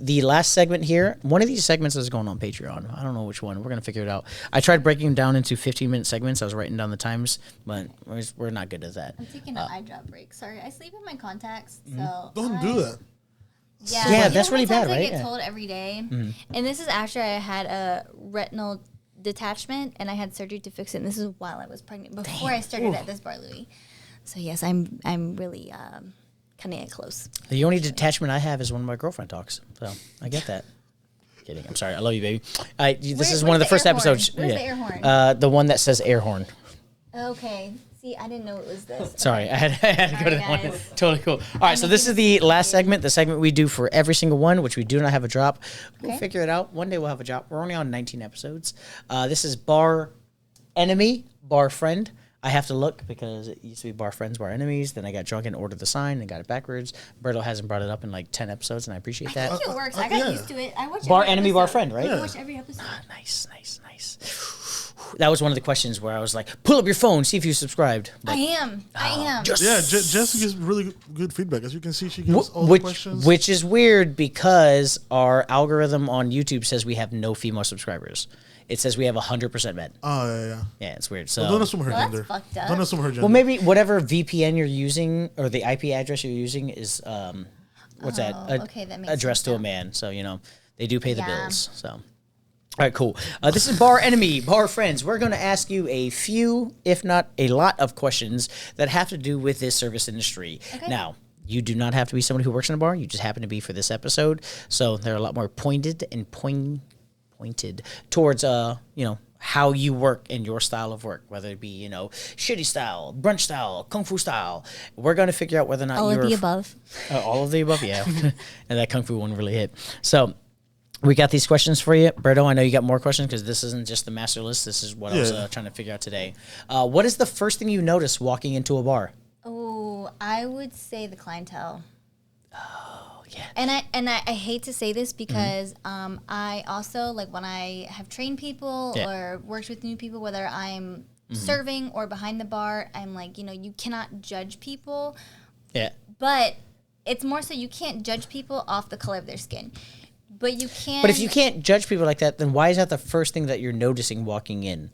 the last segment here, one of these segments is going on Patreon. I don't know which one. We're going to figure it out. I tried breaking them down into 15-minute segments. I was writing down the times, but we're not good at that. I'm taking an eye drop break. Sorry, I sleep in my contacts, so Don't do that. Yeah, that's really bad, right? I get told every day. And this is after I had a retinal detachment, and I had surgery to fix it. And this is while I was pregnant, before I started at this bar, Louis. So yes, I'm really kind of close. The only detachment I have is when my girlfriend talks. So I get that. Kidding. I'm sorry. I love you, baby. This is one of the first episodes. Where's the air horn? The one that says air horn. Okay. See, I didn't know it was this. Sorry, Okay. I had to go to that one. Guys. Totally cool. All right, so this is the last segment, the segment we do for every single one, which we do not have a drop. We'll figure it out. One day we'll have a drop. We're only on 19 episodes. This is bar enemy, bar friend. I have to look because it used to be bar friends, bar enemies. Then I got drunk and ordered the sign and got it backwards. Berto hasn't brought it up in like 10 episodes, and I appreciate that. I think it works. I got used to it. I watch Bar every enemy, episode. bar friend, right? I watch every episode. Nice. That was one of the questions where I was like, pull up your phone, see if you subscribed. But, I am. Yeah, Jess gives really good feedback. As you can see, she gives all the questions. Which is weird because our algorithm on YouTube says we have no female subscribers. It says we have 100% men. Oh, yeah. Yeah, it's weird. So Don't assume her gender. That's fucked up. Don't assume her gender. well, maybe whatever VPN you're using or the IP address you're using is what's that? Okay, that makes addressed sense to a man. So they do pay the Yeah. bills. So. All right, cool. This is Bar Enemy, Bar Friends. We're going to ask you a few, if not a lot, of questions that have to do with this service industry. Okay. Now, you do not have to be somebody who works in a bar. You just happen to be for this episode. So they're a lot more pointed and pointed towards, how you work in your style of work, whether it be, shitty style, brunch style, kung fu style. We're going to figure out whether or not All you're... of the above. All of the above, yeah. And that kung fu one really hit. So... we got these questions for you. Berto, I know you got more questions because this isn't just the master list. This is what I was trying to figure out today. What is the first thing you notice walking into a bar? Oh, I would say the clientele. Oh, yeah. And I hate to say this because I also, like, when I have trained people or worked with new people, whether I'm serving or behind the bar, I'm like, you cannot judge people. Yeah. But it's more so you can't judge people off the color of their skin. But you can. But if you can't judge people like that, then why is that the first thing that you're noticing walking in?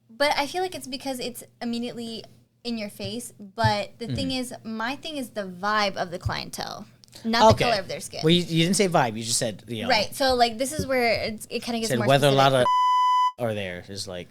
But I feel like it's because it's immediately in your face. But the thing is, my thing is the vibe of the clientele, not the color of their skin. Well, you didn't say vibe. You just said, Right. So, like, this is where it kind of gets more whether specific. a lot of are there is like...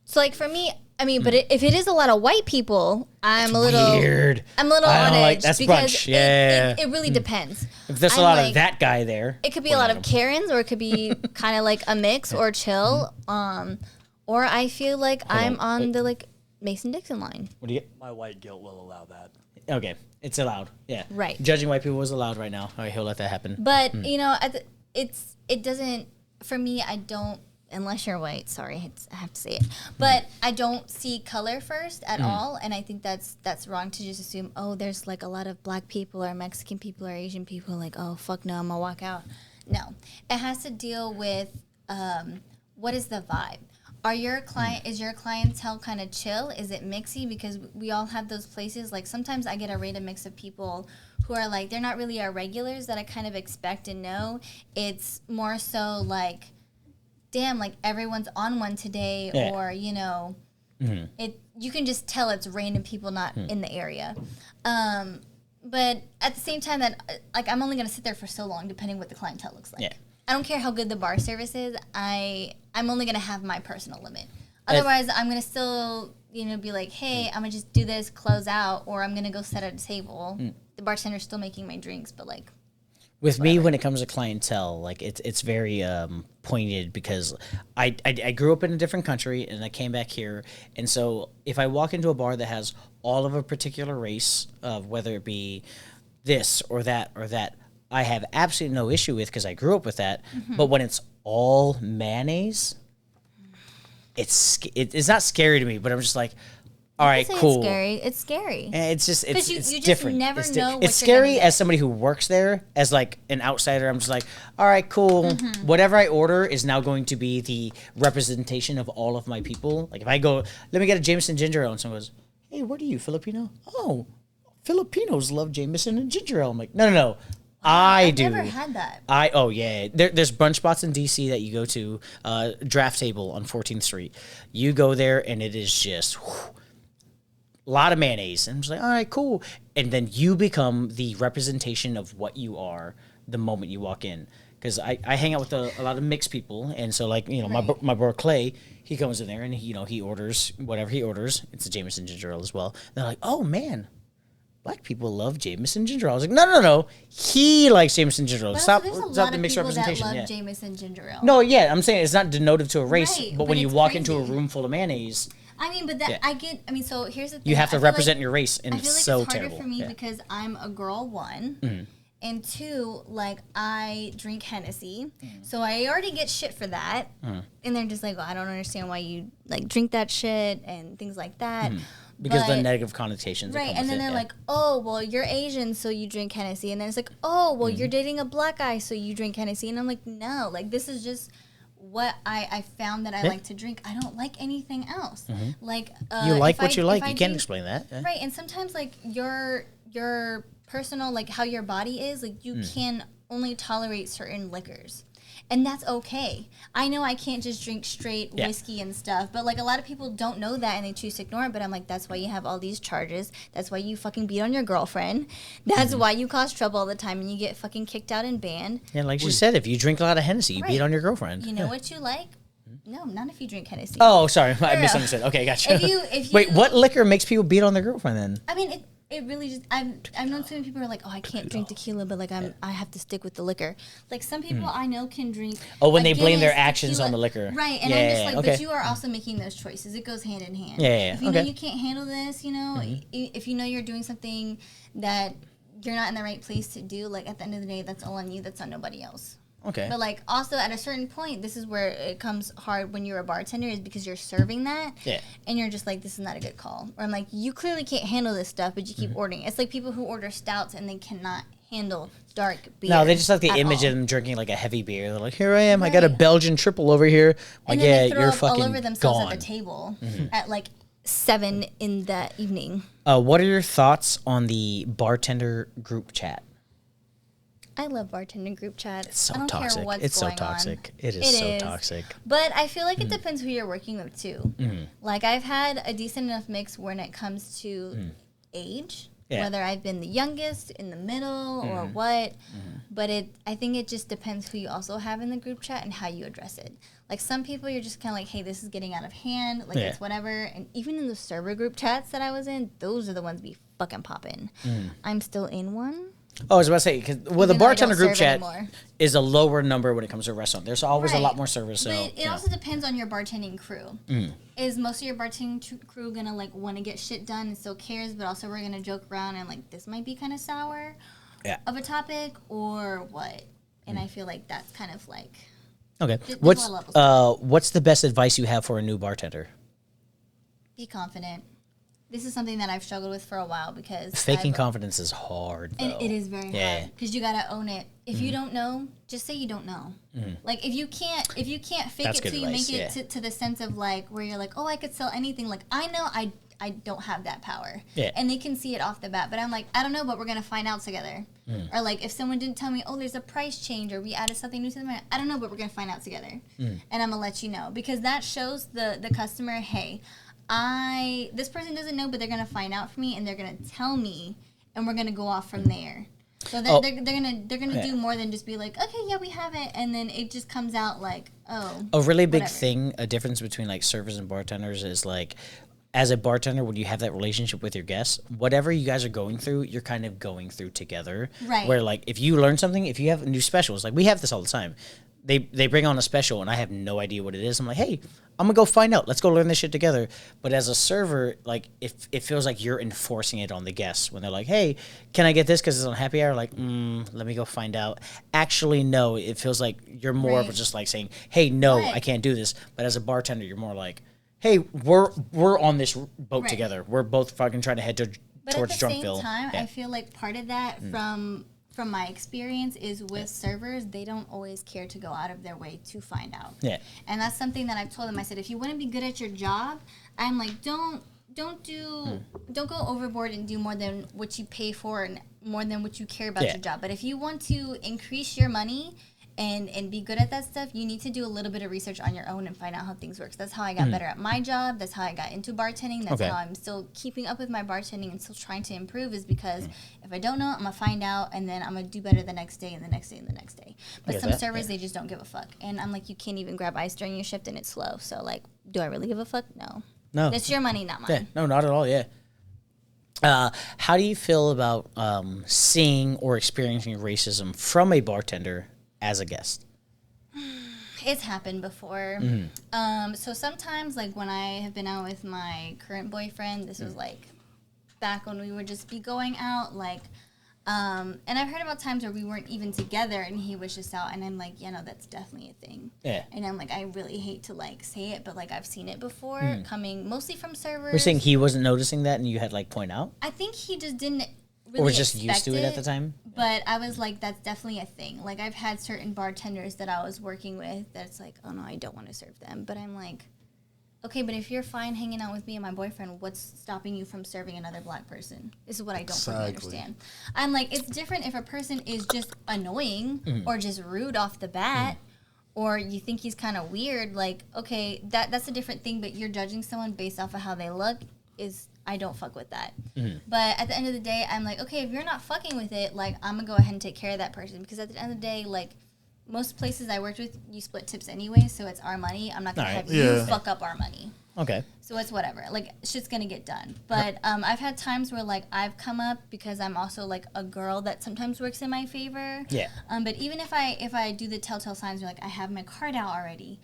So, like, for me, I mean, but if it is a lot of white people, I'm a little weird. I'm a little I on don't like- edge that's because brunch. Yeah. it really depends. If there's a I'm lot like- of that guy there... It could be a lot of Karens, or it could be kind of like a mix or chill. Or I feel like I'm on the, like, Mason-Dixon line. What do you get? My white guilt will allow that. Okay. It's allowed. Yeah. Right. Judging white people is allowed right now. All right, he'll let that happen. But, it doesn't, for me, I don't, unless you're white, sorry, I have to say it. But I don't see color first at all, and I think that's wrong to just assume, there's like a lot of black people or Mexican people or Asian people, like, oh, fuck no, I'm gonna walk out. No. It has to deal with what is the vibe? Is your clientele kind of chill? Is it mixy? Because we all have those places. Like, sometimes I get a random mix of people who are like, they're not really our regulars that I kind of expect and know. It's more so like, damn, like, everyone's on one today, or, you can just tell it's random people not in the area. But at the same time, that, like, I'm only going to sit there for so long, depending what the clientele looks like. Yeah. I don't care how good the bar service is. I'm only going to have my personal limit. Otherwise, I'm going to still, be like, hey, I'm going to just do this, close out, or I'm going to go sit at a table. The bartender's still making my drinks, but, like, with me, when it comes to clientele, like, it's very pointed because I grew up in a different country and I came back here. And so if I walk into a bar that has all of a particular race, of whether it be this or that, I have absolutely no issue with because I grew up with that. But when it's all mayonnaise, it's not scary to me, but I'm just like, all right, cool. It's scary. It's scary. And it's just it's you different. Just never it's know what it's you're gonna scary get. as somebody who works there, as like an outsider. I'm just like, all right, cool. Whatever I order is now going to be the representation of all of my people. Like, if I go, let me get a Jameson ginger ale, and someone goes, hey, what are you, Filipino? Oh, Filipinos love Jameson and ginger ale. I'm like, no. I've never had that. Oh yeah, there's brunch spots in DC that you go to. Draft Table on 14th Street. You go there and it is just a lot of mayonnaise, and I'm just like, all right, cool. And then you become the representation of what you are the moment you walk in. Because I hang out with a lot of mixed people, and so like my brother Clay, he comes in there and he orders whatever he orders. It's a Jameson ginger ale as well. And they're like, oh man, black people love Jameson ginger ale. I was like, no. He likes Jameson ginger ale. Stop the mixed representation. That love Jameson ginger ale. No, yeah, I'm saying it's not denotive to a race, Right, but when you it's walk crazy. into a room full of mayonnaise, I mean, but that I mean, so here's the thing. you have to I feel represent your race, and I feel it's like so it's harder terrible. for me because I'm a girl, one. And two, like, I drink Hennessy. So I already get shit for that. And they're just like, I don't understand why you, like, drink that shit and things like that. Because the negative connotations. that Right, come and with then it, they're like, oh, well, you're Asian, so you drink Hennessy. And then it's like, oh, well, you're dating a black guy, so you drink Hennessy. And I'm like, no, like, this is just what I found that I like to drink. I don't like anything else. Like, you like what you like. You can't explain that. Yeah. Right, and sometimes, like, your personal, like, how your body is, like, you can only tolerate certain liquors. And that's okay. I know I can't just drink straight whiskey and stuff, but, like, a lot of people don't know that and they choose to ignore it. But I'm like, that's why you have all these charges. That's why you fucking beat on your girlfriend. That's why you cause trouble all the time and you get fucking kicked out and banned. Yeah, like she said, if you drink a lot of Hennessy, you beat on your girlfriend. You know what you like? No, not if you drink Hennessy. Oh, sorry. I misunderstood. Okay, gotcha. If you Wait, what liquor makes people beat on their girlfriend then? I mean, it really just I've known so many people who are like, oh, I can't drink tequila, but like I have to stick with the liquor. Like some people I know can drink. Oh, when they Guinness, blame their actions tequila. on the liquor. Right, and I'm just like, but you are also making those choices. It goes hand in hand. Yeah. If you know you can't handle this, if you know you're doing something that you're not in the right place to do, like at the end of the day, that's all on you. That's on nobody else. Okay. But like also at a certain point, this is where it comes hard when you're a bartender is because you're serving that. Yeah. And you're just like, this is not a good call. Or I'm like, you clearly can't handle this stuff, but you keep ordering. It's like people who order stouts and they cannot handle dark beer. No, they just like the image of them drinking like a heavy beer. They're like, here I am, I got a Belgian triple over here. Like, and then they throw you're up fucking all over themselves gone. at the table at like 7 in the evening. What are your thoughts on the bartender group chat? I love bartending group chat. It's so I don't toxic. care what's It's so going toxic. On. It is so toxic. But I feel like it depends who you're working with too. Like I've had a decent enough mix when it comes to age, whether I've been the youngest, in the middle, or what. But I think it just depends who you also have in the group chat and how you address it. Like some people, you're just kind of like, hey, this is getting out of hand. Like it's whatever. And even in the server group chats that I was in, those are the ones be fucking popping. I'm still in one. Oh, I was about to say, because the bartender group chat anymore. is a lower number when it comes to a restaurant. There's always a lot more service. So but it also depends on your bartending crew. Is most of your bartending crew gonna like want to get shit done and still cares, but also we're gonna joke around and like this might be kind of sour of a topic or what? And I feel like that's kind of like okay. What's What's the best advice you have for a new bartender? Be confident. This is something that I've struggled with for a while because faking confidence is hard. Though. And it is very hard because you gotta own it. If you don't know, just say you don't know. Like if you can't fake That's it till you advice, make it to the sense of like where you're like, oh, I could sell anything. Like I know I don't have that power. Yeah. And they can see it off the bat. But I'm like, I don't know, but we're gonna find out together. Or like if someone didn't tell me, oh, there's a price change or we added something new to the menu, I don't know, but we're gonna find out together. And I'm gonna let you know because that shows the customer, hey. This person doesn't know, but they're gonna find out for me, and they're gonna tell me, and we're gonna go off from there. So they're gonna do more than just be like, okay, yeah, we have it, and then it just comes out like, oh. A really big thing, a difference between like servers and bartenders is like, as a bartender, when you have that relationship with your guests, whatever you guys are going through, you're kind of going through together. Right. Where like if you learn something, if you have new specials, like we have this all the time. They bring on a special and I have no idea what it is. I'm like, hey, I'm gonna go find out. Let's go learn this shit together. But as a server, like if it feels like you're enforcing it on the guests when they're like, hey, can I get this because it's on happy hour? Like, let me go find out. Actually, no. It feels like you're more of just like saying, hey, no, I can't do this. But as a bartender, you're more like, hey, we're on this boat together. We're both fucking trying to head towards Drunkville. But at the same time, I feel like part of that from my experience is with servers, they don't always care to go out of their way to find out. Yeah. And that's something that I've told them. I said, if you want to be good at your job, I'm like, don't go overboard and do more than what you pay for and more than what you care about Yeah. your job. But if you want to increase your money and be good at that stuff, you need to do a little bit of research on your own and find out how things work. That's how I got better at my job. That's how I got into bartending. That's how I'm still keeping up with my bartending and still trying to improve, is because if I don't know, I'm going to find out, and then I'm going to do better the next day and the next day and the next day. But some servers, they just don't give a fuck. And I'm like, you can't even grab ice during your shift and it's slow. So, like, do I really give a fuck? No. No. It's your money, not mine. Yeah. No, not at all. Yeah. How do you feel about seeing or experiencing racism from a bartender as a guest? It's happened before. So sometimes, like, when I have been out with my current boyfriend, this was like back when we would just be going out, like, and I've heard about times where we weren't even together and he was just out, and I'm like, yeah, no, that's definitely a thing. Yeah. And I'm like, I really hate to, like, say it, but, like, I've seen it before, coming mostly from servers. We're saying he wasn't noticing that and you had, like, point out? I think he just didn't really Or was just used to it at the time? But I was like, that's definitely a thing. Like, I've had certain bartenders that I was working with that's like, oh, no, I don't want to serve them. But I'm like, okay, but if you're fine hanging out with me and my boyfriend, what's stopping you from serving another black person? This is what I don't fully understand. I'm like, it's different if a person is just annoying or just rude off the bat, or you think he's kind of weird. Like, okay, that's a different thing, but you're judging someone based off of how they look is... I don't fuck with that. But at the end of the day, I'm like, okay, if you're not fucking with it, like, I'm going to go ahead and take care of that person. Because at the end of the day, like, most places I worked with, you split tips anyway, so it's our money. I'm not going to have you fuck up our money. Okay. So it's whatever. Like, shit's going to get done. But I've had times where, like, I've come up because I'm also, like, a girl that sometimes works in my favor. Yeah. But even if I do the telltale signs where, like, I have my card out already,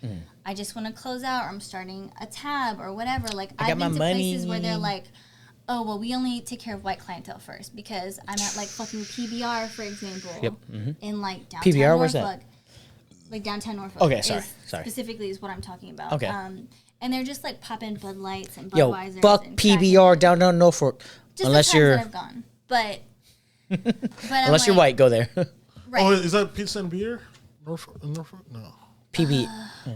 I just want to close out, or I'm starting a tab or whatever. Like, I've been to places where they're like, oh, well, we only take care of white clientele first, because I'm at, like, fucking PBR, for example. Yep. In, like, downtown PBR, Norfolk. where's that? Like, downtown Norfolk. Okay, sorry. Specifically is what I'm talking about. Okay. And they're just, like, popping Bud Lights and Yo, Budweisers. fuck and PBR down Norfolk. just unless the times you're... that I've gone. But unless you're white, go there. Right. Oh, is that pizza and beer? Norfolk? No. PB.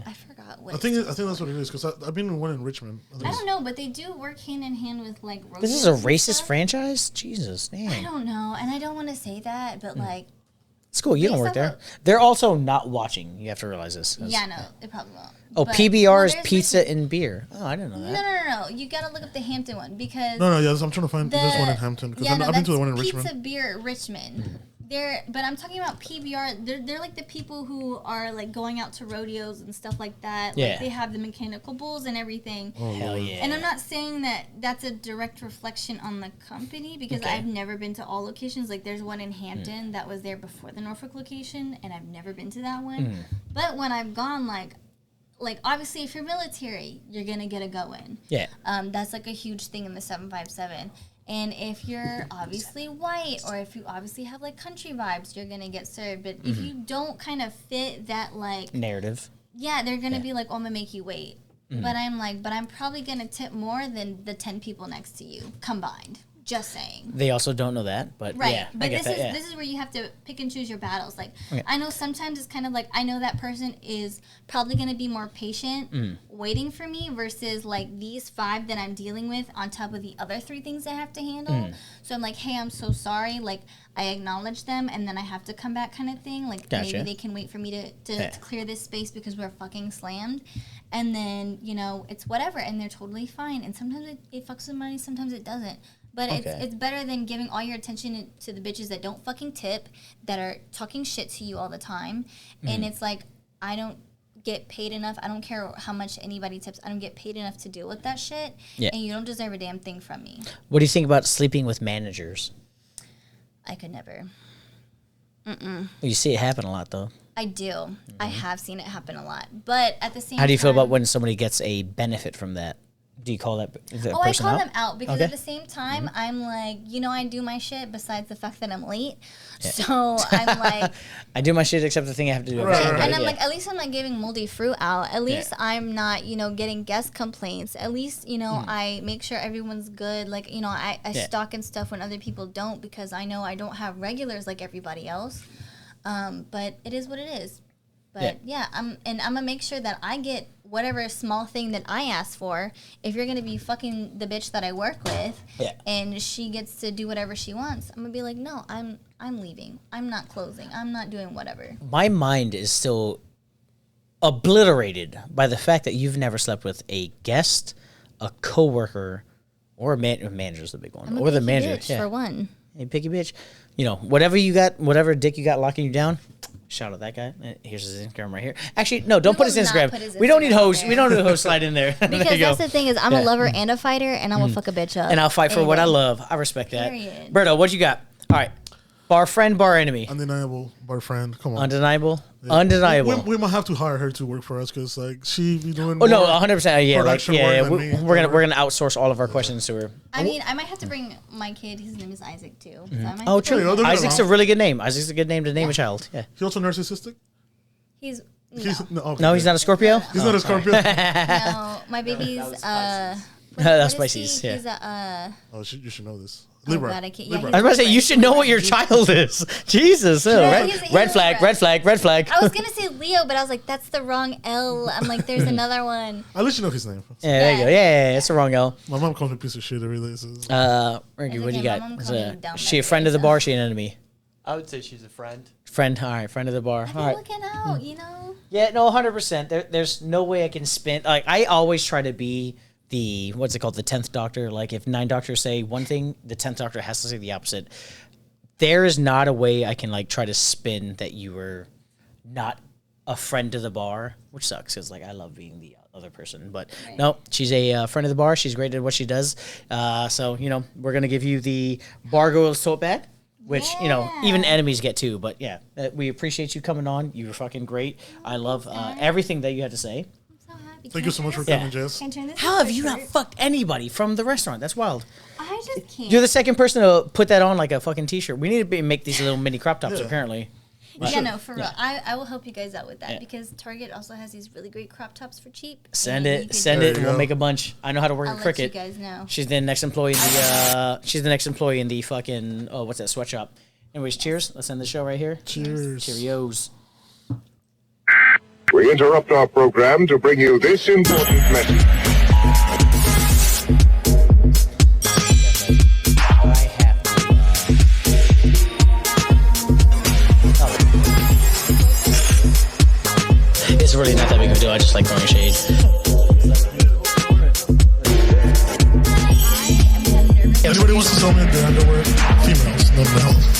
I forgot what I think that's what it is, because I've been in one in Richmond. I don't know, but they do work hand in hand with, like, rodeos. This is a and racist stuff. franchise? Jesus, I damn. don't know, and I don't want to say that, but, like... It's cool. You don't work there. They're also not watching. You have to realize this. Yeah, no, it probably won't. Oh, But- PBR well, is there's pizza and beer. Oh, I didn't know that. No. You gotta look up the Hampton one, because... No, yeah, I'm trying to find this one in Hampton, because I've been to the one in Richmond. Pizza Beer Richmond. But I'm talking about PBR. They're like the people who are, like, going out to rodeos and stuff like that. Yeah. Like, they have the mechanical bulls and everything. Oh, Hell yeah. And I'm not saying that that's a direct reflection on the company, because I've never been to all locations. Like, there's one in Hampton that was there before the Norfolk location, and I've never been to that one. But when I've gone, like obviously if you're military, you're gonna get a go in. Yeah. That's like a huge thing in the 757. And if you're obviously white, or if you obviously have, like, country vibes, you're gonna get served. But if you don't kind of fit that, like, narrative. yeah, they're gonna be like, oh, I'm gonna make you wait. But I'm probably gonna tip more than the 10 people next to you combined. Just saying. They also don't know that, but Right. yeah, But I get that. Yeah. this is where you have to pick and choose your battles. Like, Okay. I know sometimes it's kind of like, I know that person is probably going to be more patient waiting for me versus, like, these 5 that I'm dealing with on top of the other 3 things I have to handle. So I'm like, hey, I'm so sorry. Like, I acknowledge them, and then I have to come back, kind of thing. Like, Gotcha. maybe they can wait for me to clear this space because we're fucking slammed. And then, you know, it's whatever, and they're totally fine. And sometimes it fucks with money, sometimes it doesn't. But it's better than giving all your attention to the bitches that don't fucking tip, that are talking shit to you all the time. And it's like, I don't get paid enough. I don't care how much anybody tips. I don't get paid enough to deal with that shit. Yeah. And you don't deserve a damn thing from me. What do you think about sleeping with managers? I could never. You see it happen a lot, though. I do. I have seen it happen a lot. But at the same time... How do you feel about when somebody gets a benefit from that? Do you call that person I call out? them out because at the same time, I'm like, you know, I do my shit besides the fact that I'm late. Yeah. So I'm like... I do my shit except the thing I have to do. Right. And I'm like, at least I'm not giving moldy fruit out. At least I'm not, you know, getting guest complaints. At least, you know, I make sure everyone's good. Like, you know, I stock and stuff when other people don't, because I know I don't have regulars like everybody else. But it is what it is. But yeah, I'm gonna make sure that I get whatever small thing that I ask for. If you're gonna be fucking the bitch that I work with, and she gets to do whatever she wants, I'm gonna be like, no, I'm leaving. I'm not closing. I'm not doing whatever. My mind is still obliterated by the fact that you've never slept with a guest, a coworker, or a manager's the big one, I'm a or the picky manager bitch for one. Hey, picky bitch. You know, whatever dick you got locking you down. Shout out that guy. Here's his Instagram right here. Actually, no, don't put his Instagram. We don't need hosts. We don't need a host slide in there. Because that's the thing is, I'm a lover and a fighter, and I'm gonna fuck a bitch up. And I'll fight for what I love. I respect that. Period. Berto, what you got? All right. Bar friend, bar enemy. Undeniable bar friend. Come on. Undeniable. Yeah. Undeniable. We might have to hire her to work for us because like she be doing. Oh no, 100%. Yeah, like we're gonna outsource all of our questions to her. I mean, I might have to bring my kid. His name is Isaac too. So I might true. Isaac's a really good name. Isaac's a good name to name a child. Yeah. He also narcissistic. He's no, he's not a Scorpio. He's not a Scorpio. No, my baby's that's Pisces. Yeah. He's a. Oh, you should know this. Libra. Oh God, I can't. Yeah, I was about to say you should know what your child is. Jesus, red flag. I was gonna say Leo, but I was like, that's the wrong L. I'm like, there's another one. I'll let you know his name. Yeah, there you go. Yeah, it's the wrong L. My mom calls me a piece of shit every day. Ricky, what do you got? Is she a friend of the bar? Or she an enemy? I would say she's a friend. Friend, all right, friend of the bar. All right. Looking out, you know. Yeah, no, 100%. There's no way I can spin. Like I always try to be the what's it called, the 10th doctor. Like if 9 doctors say one thing, the 10th doctor has to say the opposite. There is not a way I can like try to spin that you were not a friend to the bar, which sucks because like I love being the other person. But no, she's a friend of the bar. She's great at what she does. So you know we're gonna give you the Bargoyles tote bag, which you know even enemies get too. But yeah, we appreciate you coming on. You were fucking great. I love everything that you had to say. Thank you so much for coming, Jess. How have you not fucked anybody from the restaurant? That's wild. I just can't. You're the second person to put that on like a fucking t-shirt. We need to make these little mini crop tops, apparently. Yeah, no, for real. I will help you guys out with that because Target also has these really great crop tops for cheap. Send it, and we'll make a bunch. I know how to work a Cricut. Let you guys know. She's the next employee in the fucking what's that sweatshop? Anyways, cheers. Let's end the show right here. Cheers. Cheerios. We interrupt our program to bring you this important message. It's really not that big of a deal. I just like throwing shade. Anybody wants to sell me a underwear? Females, no males.